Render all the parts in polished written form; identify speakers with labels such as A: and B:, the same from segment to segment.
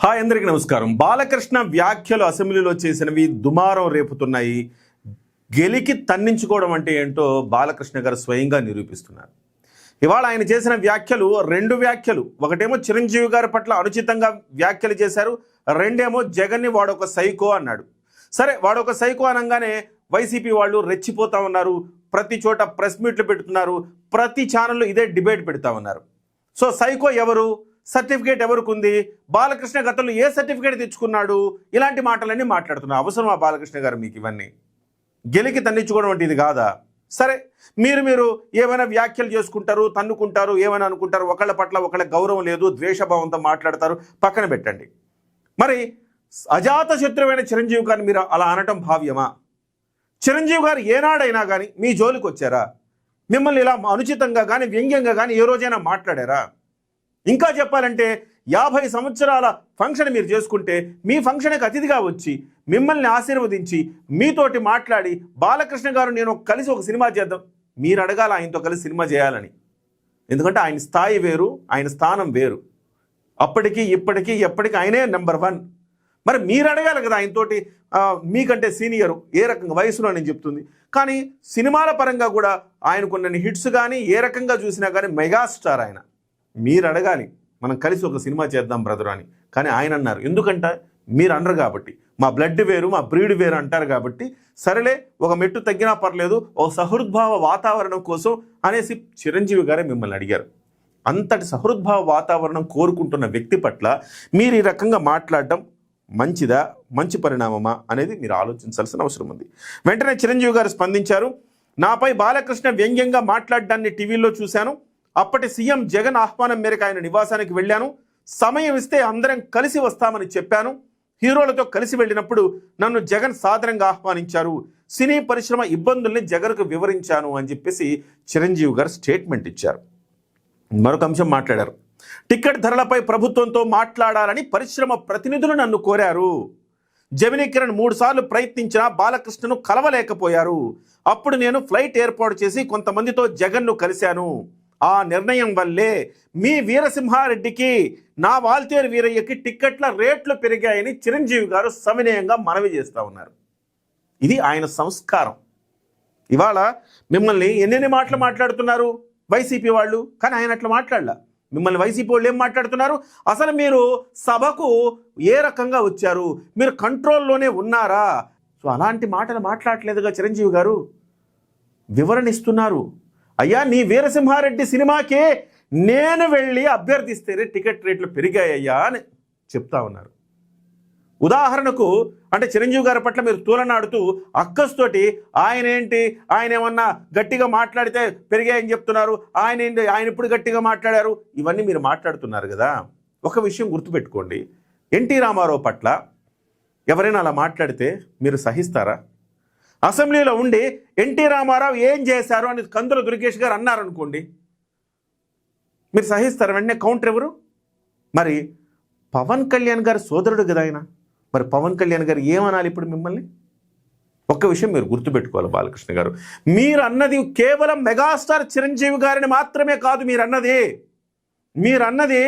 A: Hi అందరికీ నమస్కారం. బాలకృష్ణ వ్యాఖ్యలు అసెంబ్లీలో చేసినవి దుమారం రేపుతున్నాయి. గెలికి తన్నించుకోవడం అంటే ఏంటో బాలకృష్ణ గారు స్వయంగా నిరూపిస్తున్నారు. ఇవాళ ఆయన చేసిన వ్యాఖ్యలు రెండు వ్యాఖ్యలు. ఒకటేమో చిరంజీవి గారి పట్ల అనుచితంగా వ్యాఖ్యలు చేశారు, రెండేమో జగన్ని వాడొక సైకో అన్నాడు. సరే, వాడొక సైకో అనగానే వైసీపీ వాళ్ళు రెచ్చిపోతా ఉన్నారు. ప్రతి చోట ప్రెస్ మీట్లు పెడుతున్నారు, ప్రతి ఛానల్లో ఇదే డిబేట్ పెడతా ఉన్నారు. సో సైకో ఎవరు, సర్టిఫికేట్ ఎవరికి ఉంది, బాలకృష్ణ గతంలో ఏ సర్టిఫికేట్ తెచ్చుకున్నాడు, ఇలాంటి మాటలన్నీ మాట్లాడుతున్నారు. అవసరమా బాలకృష్ణ గారు మీకు ఇవన్నీ? గెలికి తన్నించుకోవడం అంటే ఇది కాదా? సరే, మీరు ఏమైనా వ్యాఖ్యలు చేసుకుంటారు, తన్నుకుంటారు, ఏమైనా అనుకుంటారు, ఒకళ్ళ పట్ల ఒకళ్ళ గౌరవం లేదు, ద్వేషభావంతో మాట్లాడతారు, పక్కన పెట్టండి. మరి అజాత శత్రువైన చిరంజీవి గారిని మీరు అలా అనటం భావ్యమా? చిరంజీవి గారు ఏనాడైనా కానీ మీ జోలికి వచ్చారా? మిమ్మల్ని ఇలా అనుచితంగా కానీ వ్యంగ్యంగా కానీ ఏ రోజైనా మాట్లాడారా? ఇంకా చెప్పాలంటే 50 సంవత్సరాల ఫంక్షన్ మీరు చేసుకుంటే మీ ఫంక్షన్కి అతిథిగా వచ్చి మిమ్మల్ని ఆశీర్వదించి మీతోటి మాట్లాడి బాలకృష్ణ గారు నేను కలిసి ఒక సినిమా చేద్దాం, మీరు అడగాలి ఆయనతో కలిసి సినిమా చేయాలని. ఎందుకంటే ఆయన స్థాయి వేరు, ఆయన స్థానం వేరు. అప్పటికి ఇప్పటికీ ఎప్పటికీ ఆయనే నెంబర్ 1. మరి మీరు అడగాలి కదా ఆయనతోటి, మీకంటే సీనియరు ఏ రకంగా వయసులో నేను చెప్తుంది. కానీ సినిమాల పరంగా కూడా ఆయనకున్న హిట్స్ కానీ ఏ రకంగా చూసినా కానీ మెగాస్టార్ ఆయన. మీరు అడగాలి మనం కలిసి ఒక సినిమా చేద్దాం బ్రదర్ అని. కానీ ఆయన అన్నారు, ఎందుకంటే మీరు అనరు కాబట్టి, మా బ్లడ్ వేరు మా బ్రీడ్ వేరు అంటారు కాబట్టి సరేలే ఒక మెట్టు తగ్గినా పర్లేదు, ఓ సహృద్భావ వాతావరణం కోసం అనేసి చిరంజీవి గారే మిమ్మల్ని అడిగారు. అంతటి సహృద్భావ వాతావరణం కోరుకుంటున్న వ్యక్తి పట్ల మీరు ఈ రకంగా మాట్లాడడం మంచిదా, మంచి పరిణామమా అనేది మీరు ఆలోచించాల్సిన అవసరం ఉంది. వెంటనే చిరంజీవి గారు స్పందించారు. నాపై బాలకృష్ణ వ్యంగ్యంగా మాట్లాడడాన్ని టీవీలో చూశాను. అప్పటి సీఎం జగన్ ఆహ్వానం మేరకు ఆయన నివాసానికి వెళ్ళాను. సమయం ఇస్తే అందరం కలిసి వస్తామని చెప్పాను. హీరోలతో కలిసి వెళ్ళినప్పుడు నన్ను జగన్ సాదరంగా ఆహ్వానించారు. సినీ పరిశ్రమ ఇబ్బందుల్ని జగన్కు వివరించాను అని చెప్పేసి చిరంజీవి గారు స్టేట్మెంట్ ఇచ్చారు. మరొక అంశం మాట్లాడారు. టికెట్ ధరలపై ప్రభుత్వంతో మాట్లాడాలని పరిశ్రమ ప్రతినిధులు నన్ను కోరారు. జమినీ కిరణ్ 3 సార్లు ప్రయత్నించినా బాలకృష్ణను కలవలేకపోయారు. అప్పుడు నేను ఫ్లైట్ ఏర్పాటు చేసి కొంతమందితో జగన్ను కలిశాను. ఆ నిర్ణయం వల్లే మీ వీరసింహారెడ్డికి, నా వాల్తేరు వీరయ్యకి టిక్కెట్ల రేట్లు పెరిగాయని చిరంజీవి గారు సవినయంగా మనవి చేస్తూ ఉన్నారు. ఇది ఆయన సంస్కారం. ఇవాళ మిమ్మల్ని ఎన్నెన్ని మాటలు మాట్లాడుతున్నారు వైసీపీ వాళ్ళు, కానీ ఆయన అట్లా మాట్లాడలా. మిమ్మల్ని వైసీపీ వాళ్ళు ఏం మాట్లాడుతున్నారు? అసలు మీరు సభకు ఏ రకంగా వచ్చారు, మీరు కంట్రోల్లోనే ఉన్నారా? సో అలాంటి మాటలు మాట్లాడలేదుగా చిరంజీవి గారు, వివరణ ఇస్తున్నారు. అయ్యా, నీ వీరసింహారెడ్డి సినిమాకే నేను వెళ్ళి అభ్యర్థిస్తేనే టికెట్ రేట్లు పెరిగాయ్యా అని చెప్తా ఉన్నారు. ఉదాహరణకు అంటే చిరంజీవి గారి పట్ల మీరు తూలనాడుతూ అక్కస్తోటి ఆయన ఏమన్నా గట్టిగా మాట్లాడితే పెరిగాయని చెప్తున్నారు, ఆయన ఇప్పుడు గట్టిగా మాట్లాడారు, ఇవన్నీ మీరు మాట్లాడుతున్నారు కదా. ఒక విషయం గుర్తుపెట్టుకోండి, ఎన్టీ రామారావు పట్ల ఎవరైనా అలా మాట్లాడితే మీరు సహిస్తారా? అసెంబ్లీలో ఉండి ఎన్టీ రామారావు ఏం చేశారు అని కందుల దుర్గేష్ గారు అన్నారనుకోండి, మీరు సహిస్తారు? వెంటనే కౌంటర్ ఎవరు? మరి పవన్ కళ్యాణ్ గారి సోదరుడు కదా ఆయన, మరి పవన్ కళ్యాణ్ గారు ఏమనాలి ఇప్పుడు మిమ్మల్ని? ఒక్క విషయం మీరు గుర్తుపెట్టుకోవాలి బాలకృష్ణ గారు, మీరు అన్నది కేవలం మెగాస్టార్ చిరంజీవి గారిని మాత్రమే కాదు. మీరన్నది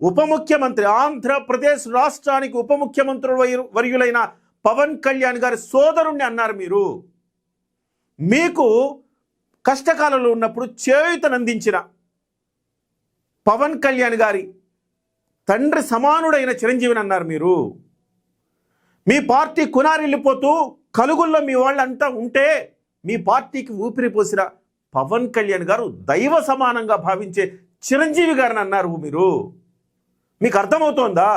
A: ఉప ముఖ్యమంత్రి, ఆంధ్రప్రదేశ్ రాష్ట్రానికి ఉప ముఖ్యమంత్రులు వర్యులైన పవన్ కళ్యాణ్ గారి సోదరుణ్ణి అన్నారు. మీకు కష్టకాలంలో ఉన్నప్పుడు చేయూతనందించిన పవన్ కళ్యాణ్ గారి తండ్రి సమానుడైన చిరంజీవిని అన్నారు. మీ పార్టీ కునారిల్లిపోతూ కలుగుల్లో మీ వాళ్ళంతా ఉంటే మీ పార్టీకి ఊపిరి పోసిన పవన్ కళ్యాణ్ గారు దైవ సమానంగా భావించే చిరంజీవి గారిని అన్నారు. మీకు అర్థమవుతోందా?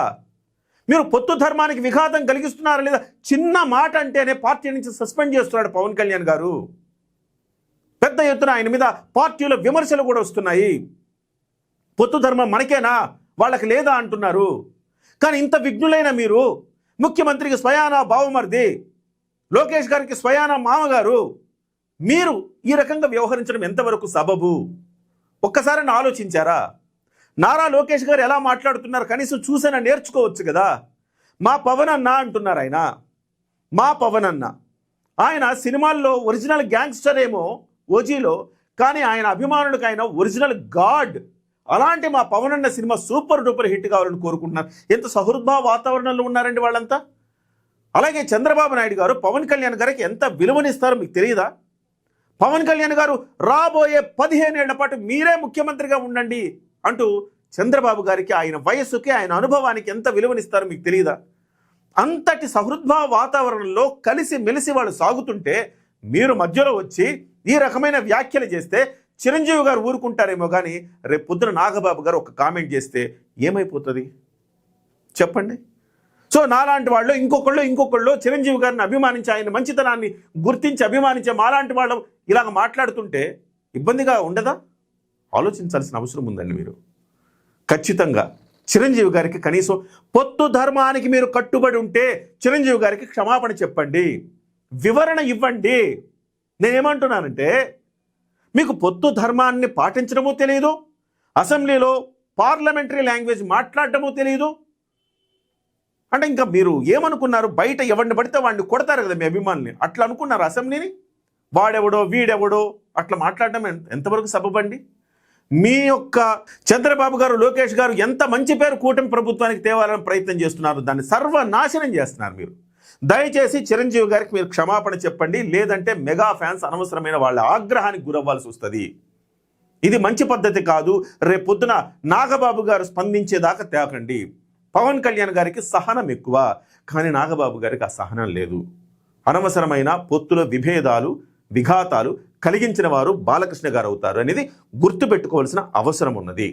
A: మీరు పొత్తు ధర్మానికి విఘాతం కలిగిస్తున్నారా లేదా? చిన్న మాట అంటేనే పార్టీ నుంచి సస్పెండ్ చేస్తున్నాడు పవన్ కళ్యాణ్ గారు. పెద్ద ఎత్తున ఆయన మీద పార్టీలో విమర్శలు కూడా వస్తున్నాయి. పొత్తు ధర్మం మనకేనా, వాళ్ళకి లేదా అంటున్నారు. కానీ ఇంత విఘ్నులైన మీరు, ముఖ్యమంత్రికి స్వయానా బావమర్ది, లోకేష్ గారికి స్వయానా మామగారు, మీరు ఈ రకంగా వ్యవహరించడం ఎంతవరకు సబబు? ఒక్కసారి ఆలోచించారా? నారా లోకేష్ గారు ఎలా మాట్లాడుతున్నారు కనీసం చూసైనా నేర్చుకోవచ్చు కదా. మా పవన్ అన్న అంటున్నారు ఆయన, మా పవన్ అన్న. ఆయన సినిమాల్లో ఒరిజినల్ గ్యాంగ్స్టర్ ఏమో ఓజీలో, కానీ ఆయన అభిమానులకు ఆయన ఒరిజినల్ గాడ్. అలాంటి మా పవన్ అన్న సినిమా సూపర్ డూపర్ హిట్ కావాలని కోరుకుంటున్నారు. ఎంత సహృద్భావ వాతావరణంలో ఉన్నారండి వాళ్ళంతా. అలాగే చంద్రబాబు నాయుడు గారు పవన్ కళ్యాణ్ గారికి ఎంత విలువనిస్తారో మీకు తెలియదా? పవన్ కళ్యాణ్ గారు రాబోయే 15 ఏళ్ల పాటు మీరే ముఖ్యమంత్రిగా ఉండండి అంటూ చంద్రబాబు గారికి ఆయన వయస్సుకి ఆయన అనుభవానికి ఎంత విలువనిస్తారో మీకు తెలియదా? అంతటి సహృద్భావ వాతావరణంలో కలిసి మెలిసి వాళ్ళు సాగుతుంటే మీరు మధ్యలో వచ్చి ఈ రకమైన వ్యాఖ్యలు చేస్తే చిరంజీవి గారు ఊరుకుంటారేమో కానీ రేపు పొద్దున నాగబాబు గారు ఒక కామెంట్ చేస్తే ఏమైపోతుంది చెప్పండి? సో నాలాంటి వాళ్ళు ఇంకొకళ్ళు చిరంజీవి గారిని అభిమానించి ఆయన మంచితనాన్ని గుర్తించి అభిమానించే మాలాంటి వాళ్ళు ఇలాగ మాట్లాడుతుంటే ఇబ్బందిగా ఉండదా? ఆలోచించాల్సిన అవసరం ఉందండి మీరు. ఖచ్చితంగా చిరంజీవి గారికి కనీసం పొత్తు ధర్మానికి మీరు కట్టుబడి ఉంటే చిరంజీవి గారికి క్షమాపణ చెప్పండి, వివరణ ఇవ్వండి. నేనేమంటున్నానంటే మీకు పొత్తు ధర్మాన్ని పాటించడమూ తెలియదు, అసెంబ్లీలో పార్లమెంటరీ లాంగ్వేజ్ మాట్లాడటమూ తెలియదు. అంటే ఇంకా మీరు ఏమనుకున్నారు? బయట ఎవరిని పడితే వాడిని కొడతారు కదా మీ అభిమానుల్ని, అట్లా అనుకున్నారు అసెంబ్లీని? వాడెవడో వీడెవడో అట్లా మాట్లాడడం ఎంతవరకు సబబండి? మీ యొక్క చంద్రబాబు గారు లోకేష్ గారు ఎంత మంచి పేరు కూటమి ప్రభుత్వానికి తేవాలని ప్రయత్నం చేస్తున్నారు, దాన్ని సర్వనాశనం చేస్తున్నారు మీరు. దయచేసి చిరంజీవి గారికి మీరు క్షమాపణ చెప్పండి, లేదంటే మెగా ఫ్యాన్స్ అనవసరమైన వాళ్ళ ఆగ్రహానికి గురవ్వాల్సి వస్తుంది. ఇది మంచి పద్ధతి కాదు. రేపు పొద్దున నాగబాబు గారు స్పందించేదాకా తేకండి. పవన్ కళ్యాణ్ గారికి సహనం ఎక్కువ, కానీ నాగబాబు గారికి ఆ సహనం లేదు. అనవసరమైన పొత్తుల విభేదాలు విఘాతాలు కలిగించిన వారు బాలకృష్ణ గారు అవుతారు అనేది గుర్తుపెట్టుకోవాల్సిన అవసరం ఉన్నది.